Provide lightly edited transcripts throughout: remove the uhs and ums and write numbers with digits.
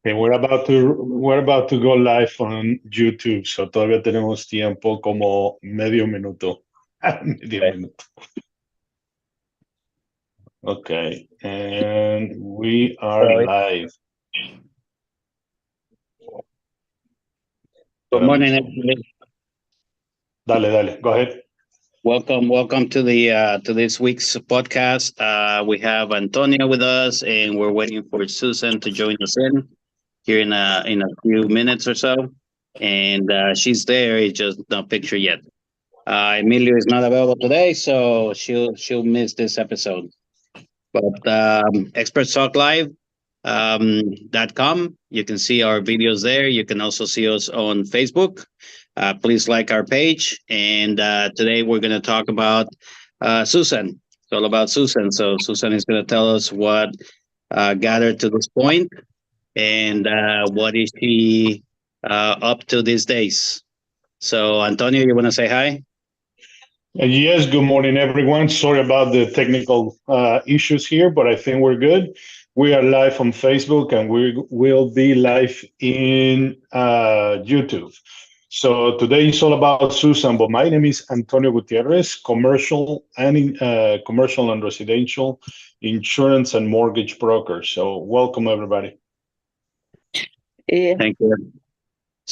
Okay, we're about to go live on YouTube, so todavía tenemos tiempo como medio minuto. Medio Okay. minuto. Okay, and we are So, live. good Espérame un morning, segundo. everybody. Dale, go ahead. Welcome to the to this week's podcast. We have Antonio with us, and we're waiting for Susan to join us in here in a few minutes or so. And she's there; it's just not pictured yet. Emilio is not available today, so she'll miss this episode. But Experts Talk Live .com. You can see our videos there. You can also see us on Facebook. Please like our page. And today we're going to talk about Susan. It's all about Susan. So Susan is going to tell us what got her to this point and what is she up to these days. So Antonio, you want to say hi? Yes, good morning, everyone. Sorry about the technical issues here, but I think we're good. We are live on Facebook and we will be live in YouTube. So today is all about Susan, but my name is Antonio Gutierrez, commercial and residential insurance and mortgage broker. So welcome, everybody. Yeah. Thank you.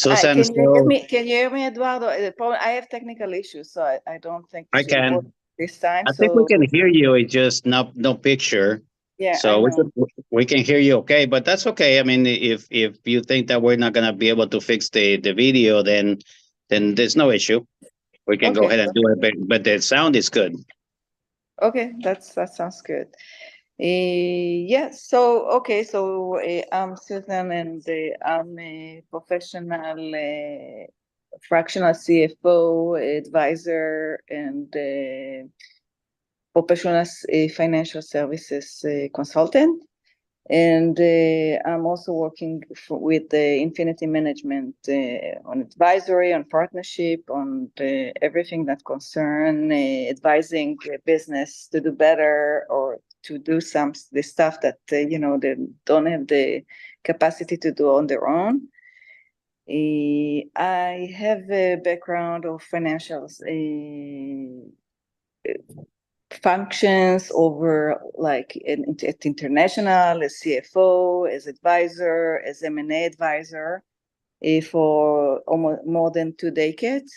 Hi, Susan, can you hear so me? Can you hear me, Eduardo? The problem, I have technical issues, so I don't think I this will work can. this time. I think we So can hear you. It's just no picture. yeah, I So know. we can hear you okay, but that's okay. I mean, if you think that we're not gonna be able to fix the video, then there's no issue. We can go Okay, ahead and do it, but the sound is good. okay, that sounds good. Yeah. So okay, so I'm Susan, and I'm a professional fractional CFO advisor and professional financial services consultant. And I'm also working with the Infinity Management on advisory, on partnership, on everything that concern advising business to do better or to do the stuff that they don't have the capacity to do on their own. I have a background of financials. Functions over like at international as CFO, as advisor, as M&A advisor for almost more than 2 decades.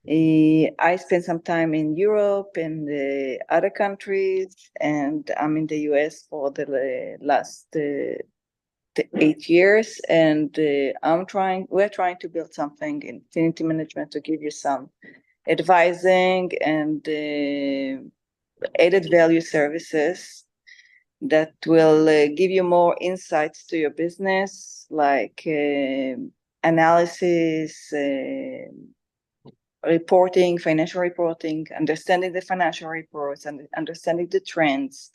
I spent some time in Europe and other countries, and I'm in the US for the last 8 years. And we're trying to build something in Infinity Management to give you some advising and added value services that will give you more insights to your business, like analysis, reporting, financial reporting, understanding the financial reports, and understanding the trends,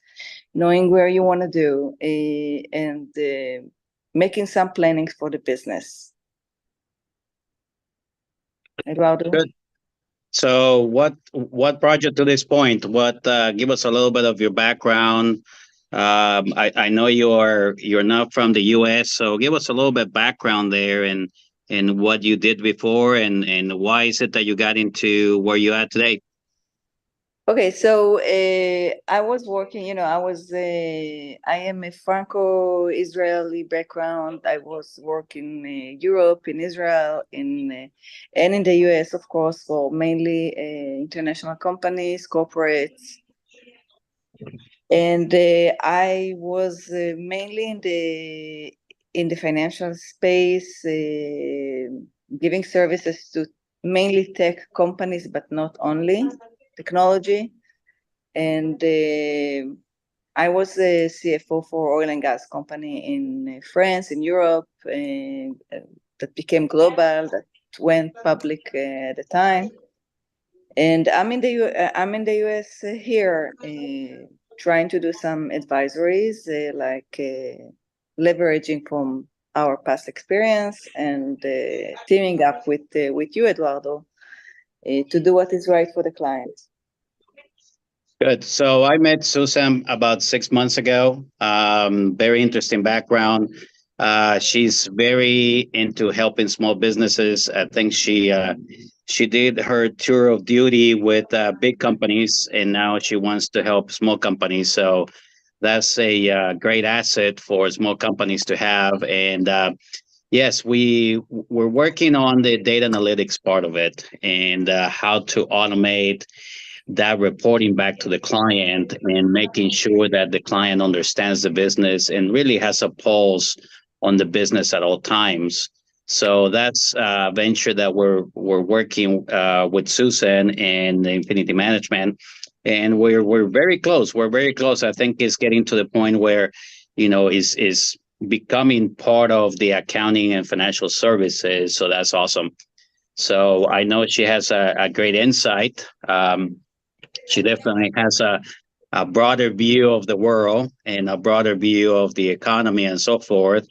knowing where you want to do, and making some planning for the business. Eduardo? Good. So what brought you to this point? What give us a little bit of your background. I know you're not from the U.S., so give us a little bit background there and what you did before and why is it that you got into where you at today? Okay, so I was working, I am a Franco-Israeli background. I was working in Europe, in Israel, and in the US, of course, for mainly international companies, corporates. And I was mainly in the financial space, giving services to mainly tech companies, but not only technology. And I was a CFO for oil and gas company in France, in Europe, that became global, that went public at the time. And I'm in the US here, trying to do some advisories, like leveraging from our past experience and teaming up with you, Eduardo, to do what is right for the client. Good. So I met Susan about 6 months ago. Very interesting background. She's very into helping small businesses. I think she did her tour of duty with big companies, and now she wants to help small companies. So that's a great asset for small companies to have. And yes, we're working on the data analytics part of it and how to automate that reporting back to the client and making sure that the client understands the business and really has a pulse on the business at all times. So that's a venture that we're working with Susan and Infinity Management, and we're very close. We're very close. I think it's getting to the point where, is becoming part of the accounting and financial services. So that's awesome. So I know she has a great insight. She definitely has a broader view of the world and a broader view of the economy and so forth.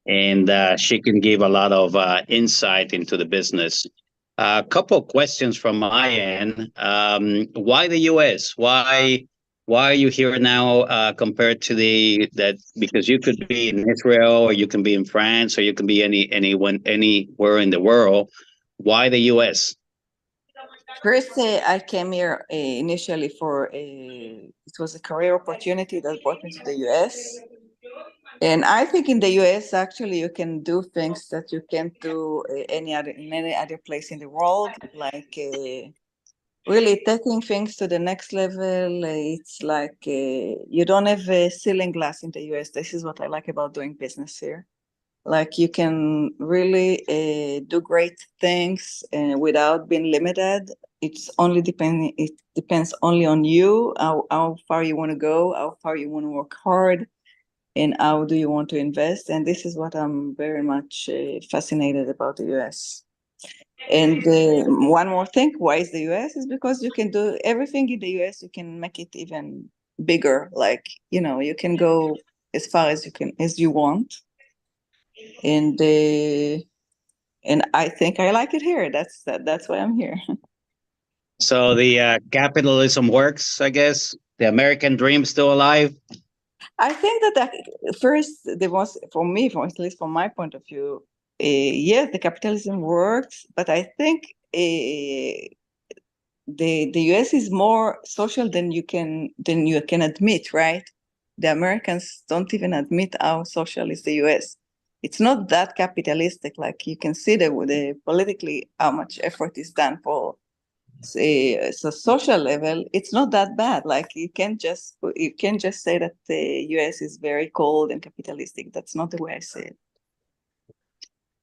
And she can give a lot of insight into the business. A couple of questions from my end. Why the U.S.? Why are you here now compared to the that? Because you could be in Israel, or you can be in France, or you can be anywhere in the world. Why the U.S.? First, I came here initially for it was a career opportunity that brought me to the US. And I think in the US, actually, you can do things that you can't do in any other place in the world, like really taking things to the next level. It's like you don't have a ceiling glass in the US. This is what I like about doing business here. Like you can really do great things without being limited. It depends only on you, how far you want to go, how far you want to work hard, and how do you want to invest. And this is what I'm very much fascinated about the US. And one more thing, why is the US? Is because you can do everything in the US, you can make it even bigger. Like, you can go as far as you want. And I think I like it here. That's why I'm here. So the capitalism works, I guess. The American dream still alive. I think that first, the most for me, at least from my point of view, yes, the capitalism works, but I think the US is more social than you can admit, right? The Americans don't even admit how social is the US. It's not that capitalistic. Like you can see the politically how much effort is done for say so social level. It's not that bad. Like you can't just say that the US is very cold and capitalistic. That's not the way I see it.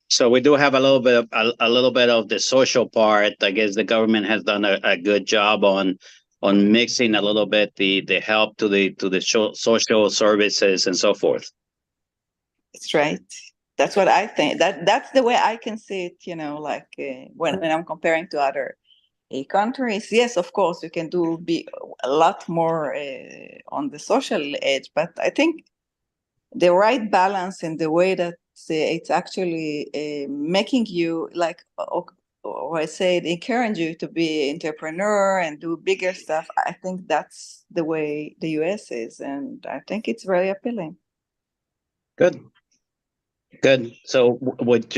So we do have a little bit of the social part. I guess the government has done a good job on mixing a little bit the help to the social services and so forth. That's right. That's what I think. That's the way I can see it. Like when I'm comparing to other countries. Yes, of course, you can be a lot more on the social edge, but I think the right balance in the way that it's actually making you like, or I say it, encourage you to be entrepreneur and do bigger stuff. I think that's the way the US is, and I think it's very appealing. Good. Good. So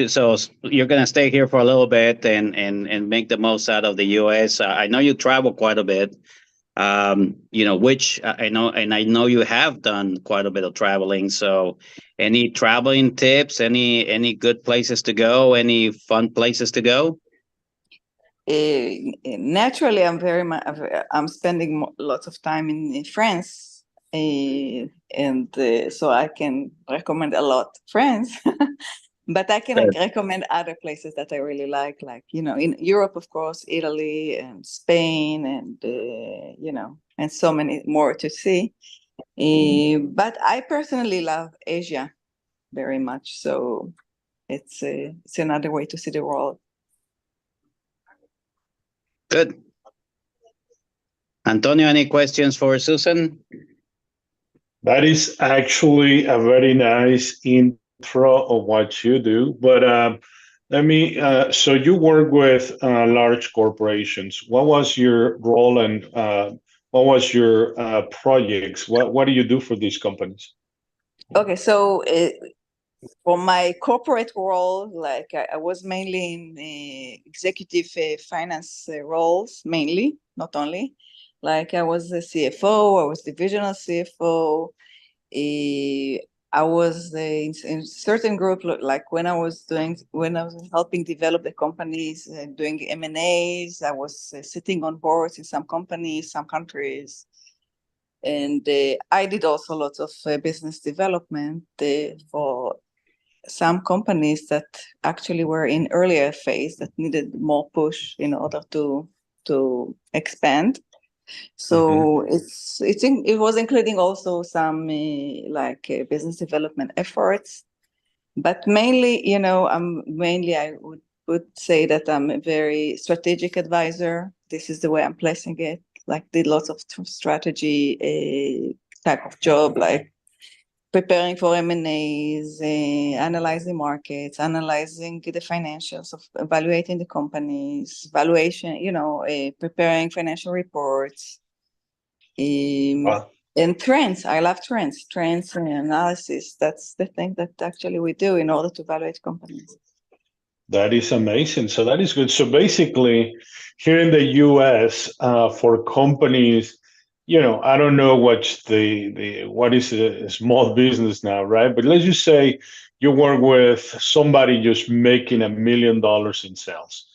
so you're gonna stay here for a little bit and make the most out of the U.S. I know you travel quite a bit. Which I know you have done quite a bit of traveling. So, any traveling tips? Any good places to go? Any fun places to go? Naturally, I'm spending lots of time in France, and so I can recommend a lot France. But I can Good. recommend other places that I really like in Europe, of course, Italy and Spain, and so many more to see. But I personally love Asia very much, so it's another way to see the world. Good. Antonio, any questions for Susan? That is actually a very nice intro of what you do. But so you work with large corporations. What was your role and what was your projects? What do you do for these companies? Okay, so For my corporate role, like I was mainly in executive finance roles, mainly, not only. Like I was a CFO, I was divisional CFO. I was in certain group, like when I was helping develop the companies, doing M&As. I was sitting on boards in some companies, some countries. And I did also lots of business development for some companies that actually were in earlier phase that needed more push in order to expand. So it was including also some business development efforts, but mainly, I would say that I'm a very strategic advisor. This is the way I'm placing it. Like did lots of strategy type of job, like preparing for M&As, analyzing markets, analyzing the financials, of evaluating the companies, valuation, preparing financial reports, Wow. and trends. I love trends and analysis. That's the thing that actually we do in order to evaluate companies. That is amazing. So that is good. So basically, here in the U.S., for companies, I don't know what is a small business now, right? But let's just say you work with somebody just making $1 million in sales.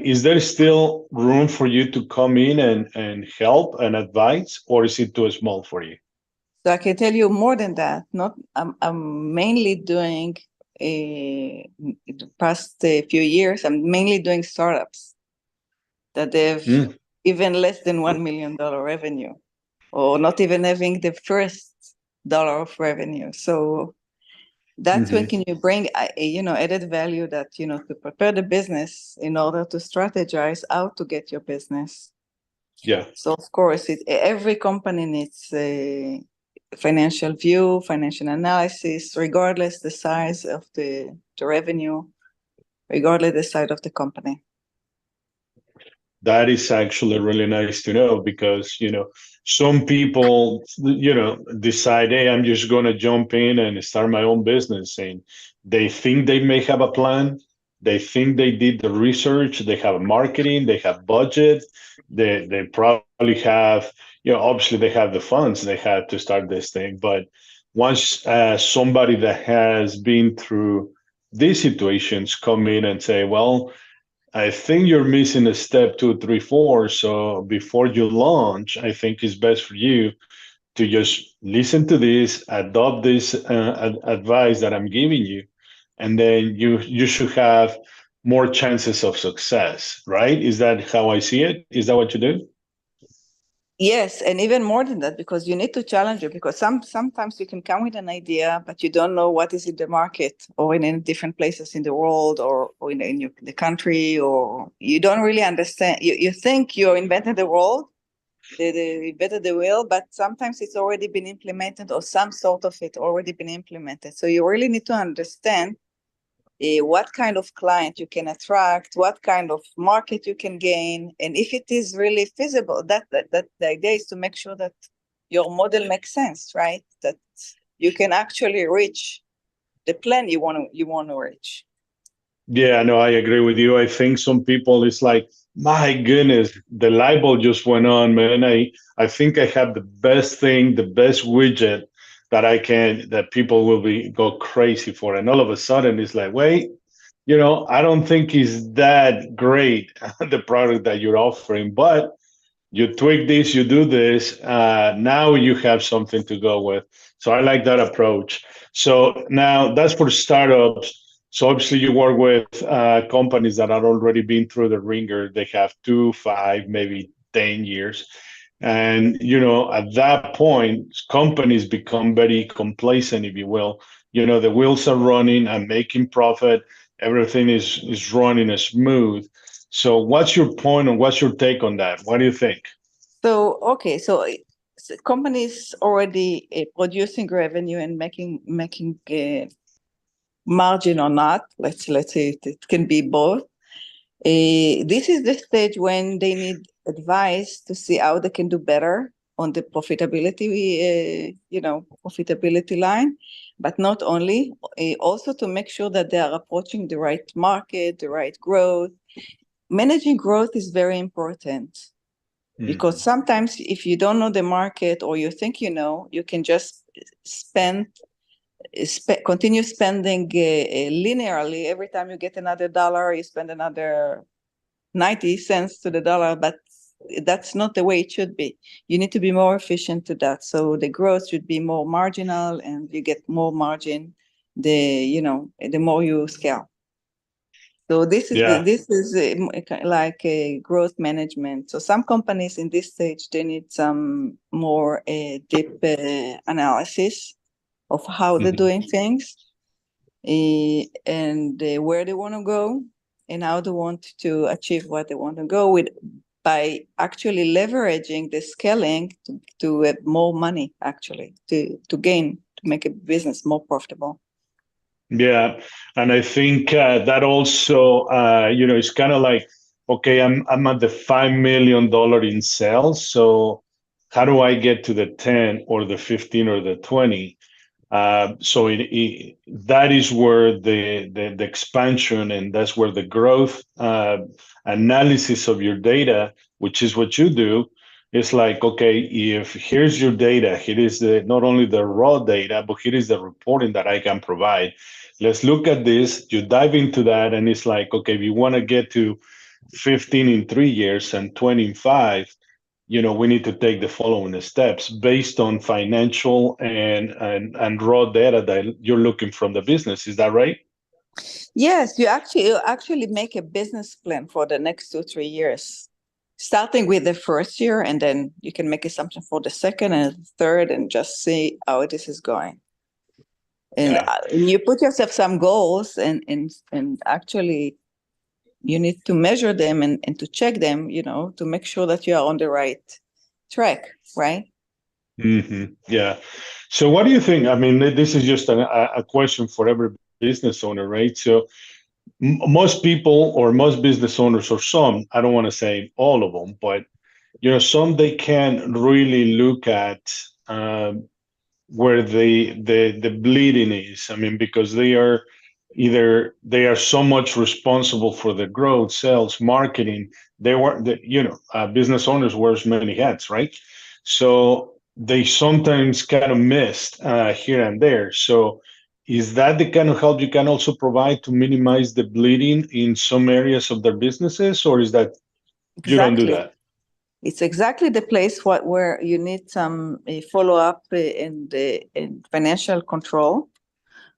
Is there still room for you to come in and help and advise, or is it too small for you? So I can tell you more than that. I'm mainly doing the past few years. I'm mainly doing startups that they've even less than $1 million revenue, or not even having the first dollar of revenue. So that's when can you bring added value that to prepare the business in order to strategize how to get your business. Yeah. So of course, every company needs a financial view, financial analysis, regardless the size of the revenue, regardless the size of the company. That is actually really nice to know because, some people, decide, hey, I'm just going to jump in and start my own business. And they think they may have a plan. They think they did the research. They have marketing. They have budget. They probably have, obviously they have the funds they have to start this thing. But once somebody that has been through these situations come in and say, well, I think you're missing a step 2, 3, 4. So before you launch, I think it's best for you to just listen to this, adopt this advice that I'm giving you, and then you should have more chances of success, right? Is that how I see it? Is that what you do? Yes, and even more than that, because you need to challenge it, because sometimes you can come with an idea, but you don't know what is in the market or in different places in the world or in the country, or you don't really understand. You think you invented the world, they invented the wheel, but sometimes it's already been implemented or some sort of it already been implemented. So you really need to understand what kind of client you can attract, what kind of market you can gain, and if it is really feasible. That the idea is to make sure that your model makes sense, right? That you can actually reach the plan you want to reach. Yeah, no, I agree with you. I think some people, it's like, my goodness, the light bulb just went on, man. I think I have the best thing, the best widget that people will go crazy for. And all of a sudden it's like, wait, I don't think it's that great, the product that you're offering, but you tweak this, you do this, now you have something to go with. So I like that approach. So now that's for startups. So obviously you work with companies that are already been through the ringer. They have 2, 5, maybe 10 years. And, at that point, companies become very complacent, if you will. The wheels are running and making profit. Everything is running smooth. So what's your point and what's your take on that? What do you think? So, okay, so companies already producing revenue and making margin or not, let's say it can be both. This is the stage when they need advice to see how they can do better on the profitability, profitability line. But not only, also to make sure that they are approaching the right market, the right growth. Managing growth is very important because sometimes if you don't know the market or you think you know, you can just continue spending linearly. Every time you get another dollar, you spend another 90 cents to the dollar, but that's not the way it should be. You need to be more efficient to that. So the growth should be more marginal and you get more margin the more you scale. So this is like a growth management. So some companies in this stage, they need some more deep analysis of how they're doing things and where they want to go and how they want to achieve what they want to go with by actually leveraging the scaling to have more money, actually, to make a business more profitable. Yeah, and I think that also, it's kind of like, okay, I'm at the $5 million in sales, so how do I get to the 10 or the 15 or the 20? So that is where the expansion and that's where the growth analysis of your data, which is what you do, is like, okay, if here's your data, here is not only the raw data, but here is the reporting that I can provide. Let's look at this. You dive into that, and it's like, okay, if you want to get to 15 in 3 years and 20 in 5, we need to take the following steps based on financial and raw data that you're looking from the business. Is that right? Yes, you actually make a business plan for the next 2-3 years, starting with the first year, and then you can make assumption for the second and the third, and just see how this is going. And you put yourself some goals, and actually you need to measure them and to check them, to make sure that you are on the right track, right? Mm-hmm. Yeah. So what do you think? I mean, this is just a question for every business owner, right? So most people or most business owners or some, I don't want to say all of them, but some they can really look at where the bleeding is. I mean, because they are so much responsible for the growth, sales, marketing. Business owners wears many hats, right? So they sometimes kind of missed here and there. So is that the kind of help you can also provide to minimize the bleeding in some areas of their businesses, or is that you don't do Exactly. that? It's exactly the place where you need some follow-up and financial control.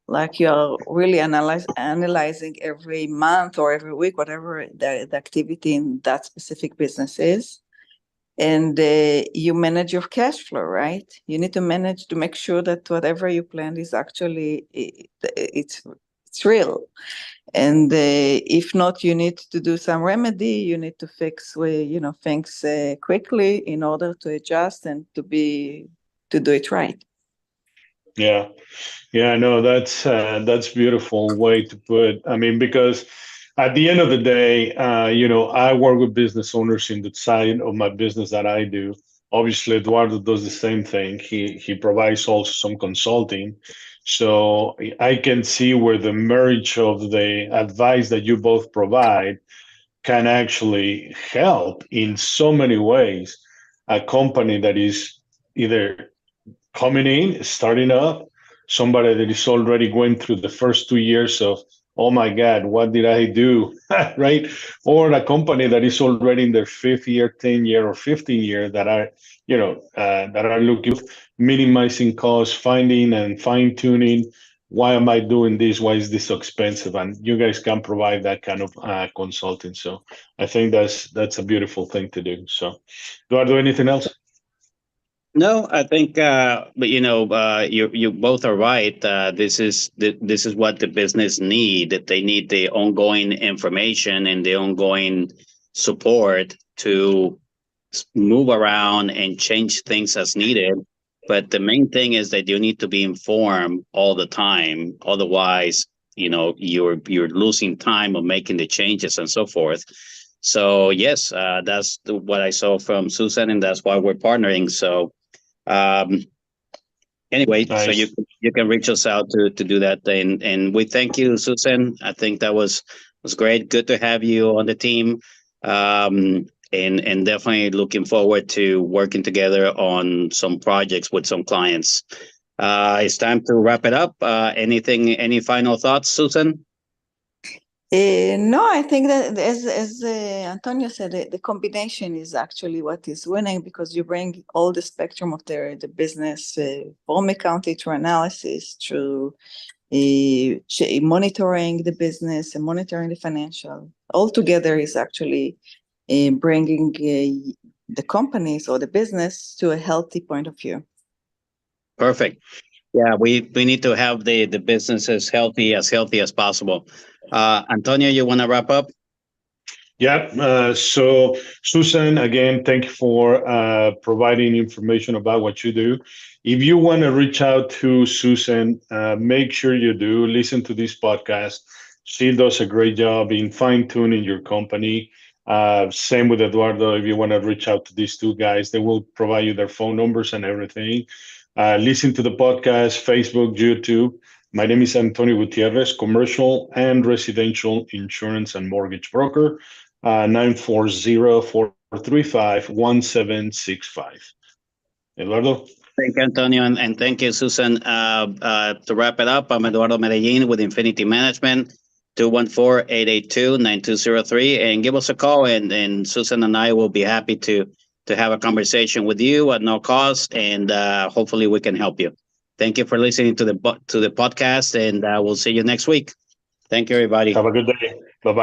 Like you're really analyzing every month or every week, whatever the activity in that specific business is. And you manage your cash flow, right? You need to manage to make sure that whatever you plan is actually, it's real. And if not, you need to do some remedy. You need to fix, things quickly in order to adjust and to do it right. Yeah. Yeah, no, that's beautiful way to put. I mean, because at the end of the day, I work with business owners in the side of my business that I do. Obviously, Eduardo does the same thing. He provides also some consulting, so I can see where the merge of the advice that you both provide can actually help in so many ways a company that is either coming in, starting up, somebody that is already going through the first 2 years of, oh my God, what did I do? Right? Or a company that is already in their 5th year, 10 year, or 15 year that are, that are looking minimizing costs, finding and fine tuning. Why am I doing this? Why is this so expensive? And you guys can provide that kind of consulting. So I think that's a beautiful thing to do. So, Eduardo, anything else? No, I think, but you both are right. This is what the business need. That they need the ongoing information and the ongoing support to move around and change things as needed. But the main thing is that you need to be informed all the time. Otherwise, you're losing time of making the changes and so forth. So yes, that's what I saw from Susan, and that's why we're partnering. So um, Anyway, so Nice. you can reach us out to do that, and we thank you, Susan. I think that was great. Good to have you on the team, and definitely looking forward to working together on some projects with some clients. It's time to wrap it up. Any final thoughts, Susan? No, I think that as Antonio said, the combination is actually what is winning, because you bring all the spectrum of the business, from accounting to analysis to monitoring the business and monitoring the financial. All together is actually bringing the companies or the business to a healthy point of view. Perfect. Yeah, we need to have the business as healthy as possible. Antonio, you want to wrap up? Yeah. So, Susan, again, thank you for providing information about what you do. If you want to reach out to Susan, make sure you do listen to this podcast. She does a great job in fine tuning your company. Same with Eduardo. If you want to reach out to these two guys, they will provide you their phone numbers and everything. Listen to the podcast, Facebook, YouTube. My name is Antonio Gutierrez, commercial and residential insurance and mortgage broker. 940-435-1765. Eduardo? Thank you, Antonio, and thank you, Susan. To wrap it up, I'm Eduardo Medellin with Infinity Management, 214-882-9203, and give us a call, and Susan and I will be happy to have a conversation with you at no cost, and hopefully we can help you. Thank you for listening to the podcast, and we'll see you next week. Thank you, everybody. Have a good day. Bye-bye.